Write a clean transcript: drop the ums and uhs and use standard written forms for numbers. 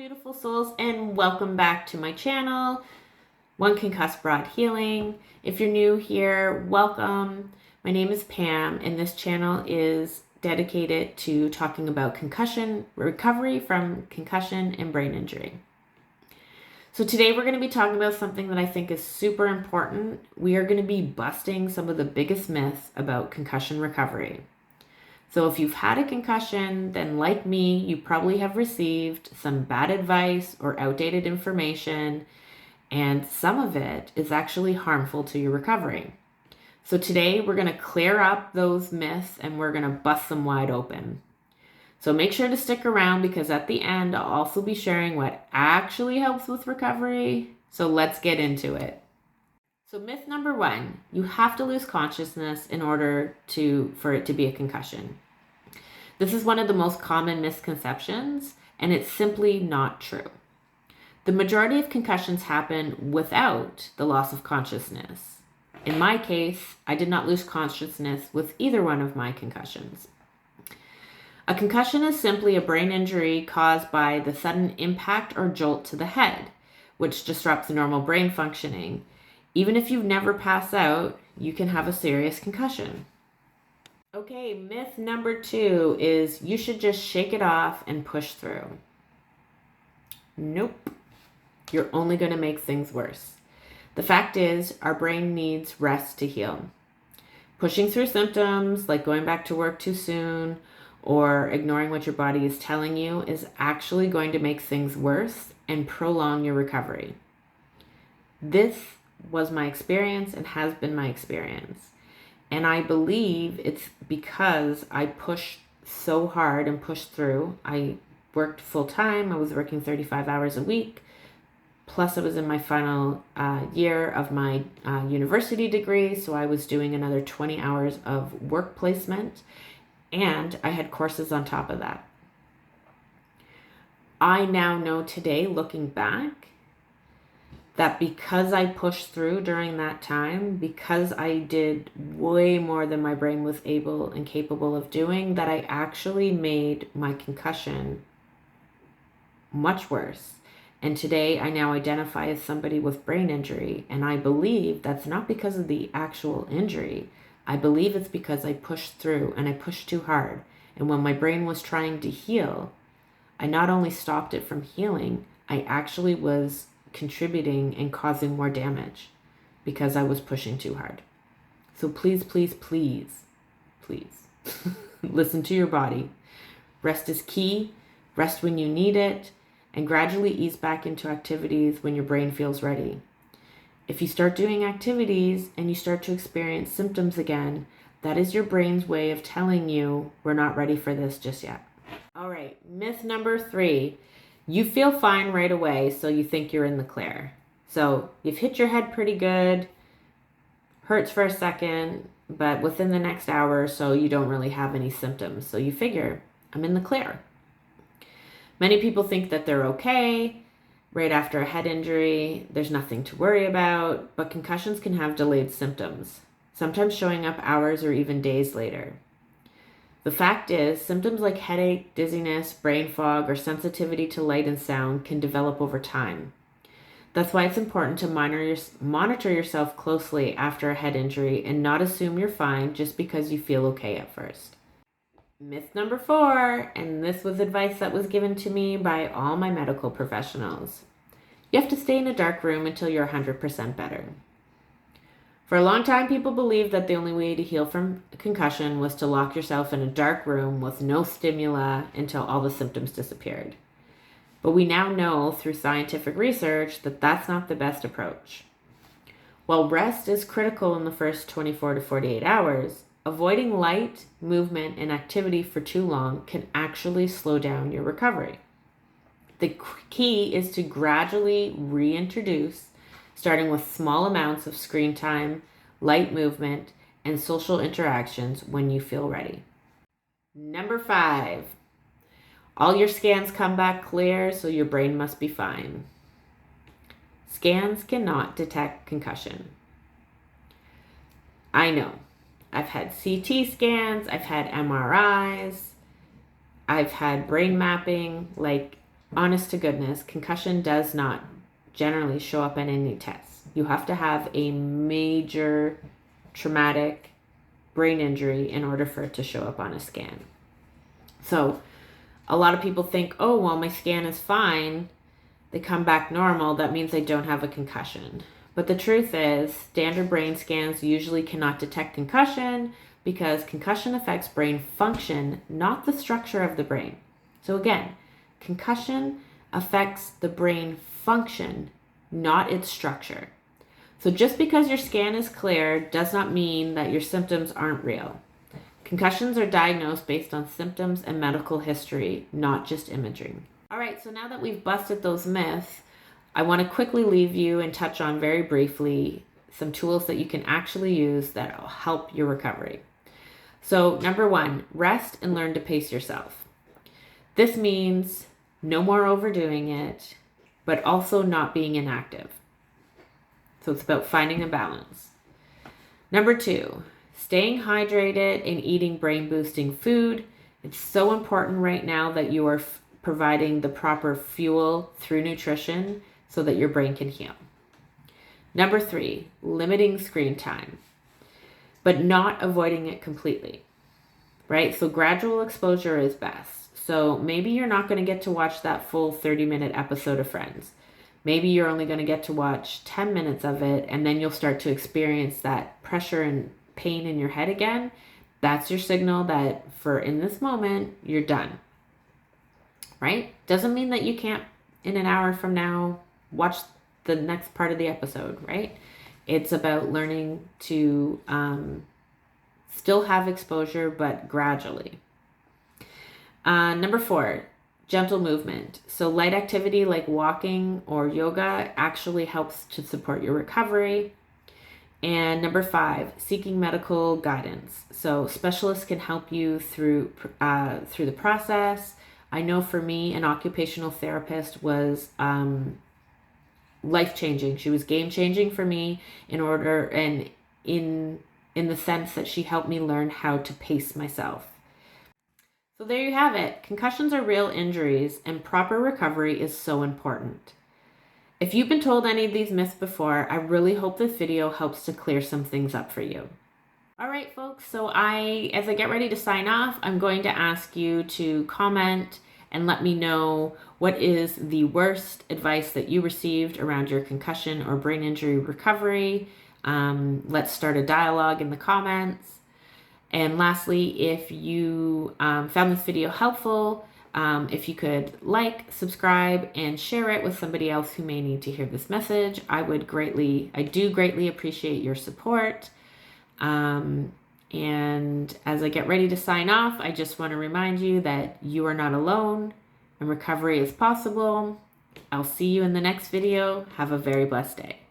beautiful souls, and welcome back to my channel, One Concussed Broad Healing. If you're new here, welcome. My name is Pam, and this channel is dedicated to talking about concussion, recovery from concussion and brain injury. So today we're going to be talking about something that I think is super important. We are going to be busting some of the biggest myths about concussion recovery. So if you've had a concussion, then like me, you probably have received some bad advice or outdated information, and some of it is actually harmful to your recovery. So today we're going to clear up those myths and we're going to bust them wide open. So make sure to stick around because at the end, I'll also be sharing what actually helps with recovery. So let's get into it. So myth number 1, you have to lose consciousness in order for it to be a concussion. This is one of the most common misconceptions, and it's simply not true. The majority of concussions happen without the loss of consciousness. In my case, I did not lose consciousness with either one of my concussions. A concussion is simply a brain injury caused by the sudden impact or jolt to the head, which disrupts normal brain functioning. Even if you've never passed out, you can have a serious concussion. Okay, myth number 2 is you should just shake it off and push through. Nope. You're only going to make things worse. The fact is, our brain needs rest to heal. Pushing through symptoms like going back to work too soon or ignoring what your body is telling you is actually going to make things worse and prolong your recovery. This was my experience and has been my experience. And I believe it's because I pushed so hard and pushed through. I worked full time. I was working 35 hours a week. Plus I was in my final year of my university degree. So I was doing another 20 hours of work placement. And I had courses on top of that. I now know today, looking back, that because I pushed through during that time, because I did way more than my brain was able and capable of doing, that I actually made my concussion much worse. And today I now identify as somebody with brain injury. And I believe that's not because of the actual injury. I believe it's because I pushed through and I pushed too hard. And when my brain was trying to heal, I not only stopped it from healing, I actually was contributing and causing more damage because I was pushing too hard. So please, please, please, please listen to your body. Rest is key. Rest when you need it, and gradually ease back into activities when your brain feels ready. If you start doing activities and you start to experience symptoms again, that is your brain's way of telling you we're not ready for this just yet. All right, myth number 3. You feel fine right away, so you think you're in the clear. So you've hit your head pretty good, hurts for a second, but within the next hour or so, you don't really have any symptoms. So you figure, I'm in the clear. Many people think that they're okay right after a head injury. There's nothing to worry about, but concussions can have delayed symptoms, sometimes showing up hours or even days later. The fact is, symptoms like headache, dizziness, brain fog, or sensitivity to light and sound can develop over time. That's why it's important to monitor yourself closely after a head injury and not assume you're fine just because you feel okay at first. Myth number 4, and this was advice that was given to me by all my medical professionals. You have to stay in a dark room until you're 100% better. For a long time, people believed that the only way to heal from a concussion was to lock yourself in a dark room with no stimuli until all the symptoms disappeared. But we now know through scientific research that that's not the best approach. While rest is critical in the first 24 to 48 hours, avoiding light, movement, and activity for too long can actually slow down your recovery. The key is to gradually reintroduce, starting with small amounts of screen time, light movement, and social interactions when you feel ready. Number 5, all your scans come back clear, so your brain must be fine. Scans cannot detect concussion. I know. I've had CT scans, I've had MRIs, I've had brain mapping, like honest to goodness, concussion does not generally show up in any tests. You have to have a major traumatic brain injury in order for it to show up on a scan. So a lot of people think, oh, well, my scan is fine. They come back normal. That means I don't have a concussion. But the truth is, standard brain scans usually cannot detect concussion because concussion affects brain function, not the structure of the brain. So again, concussion affects the brain function, not its structure. So just because your scan is clear does not mean that your symptoms aren't real. Concussions are diagnosed based on symptoms and medical history, not just imaging. All right, so now that we've busted those myths, I want to quickly leave you and touch on very briefly some tools that you can actually use that will help your recovery. So number 1, rest and learn to pace yourself. This means no more overdoing it, but also not being inactive. So it's about finding a balance. Number 2, staying hydrated and eating brain-boosting food. It's so important right now that you are providing the proper fuel through nutrition so that your brain can heal. Number 3, limiting screen time, but not avoiding it completely, right? So gradual exposure is best. So maybe you're not going to get to watch that full 30-minute episode of Friends. Maybe you're only going to get to watch 10 minutes of it, and then you'll start to experience that pressure and pain in your head again. That's your signal that for in this moment, you're done, right? Doesn't mean that you can't, in an hour from now, watch the next part of the episode, right? It's about learning to still have exposure, but gradually. Number 4, gentle movement. So light activity like walking or yoga actually helps to support your recovery. And number 5, seeking medical guidance. So specialists can help you through the process. I know for me, an occupational therapist was life-changing. She was game-changing for me in the sense that she helped me learn how to pace myself. So there you have it. Concussions are real injuries, and proper recovery is so important. If you've been told any of these myths before, I really hope this video helps to clear some things up for you. All right, folks, so as I get ready to sign off, I'm going to ask you to comment and let me know what is the worst advice that you received around your concussion or brain injury recovery. Let's start a dialogue in the comments. And lastly, if you found this video helpful, if you could like, subscribe, and share it with somebody else who may need to hear this message, I do greatly appreciate your support. And as I get ready to sign off, I just want to remind you that you are not alone and recovery is possible. I'll see you in the next video. Have a very blessed day.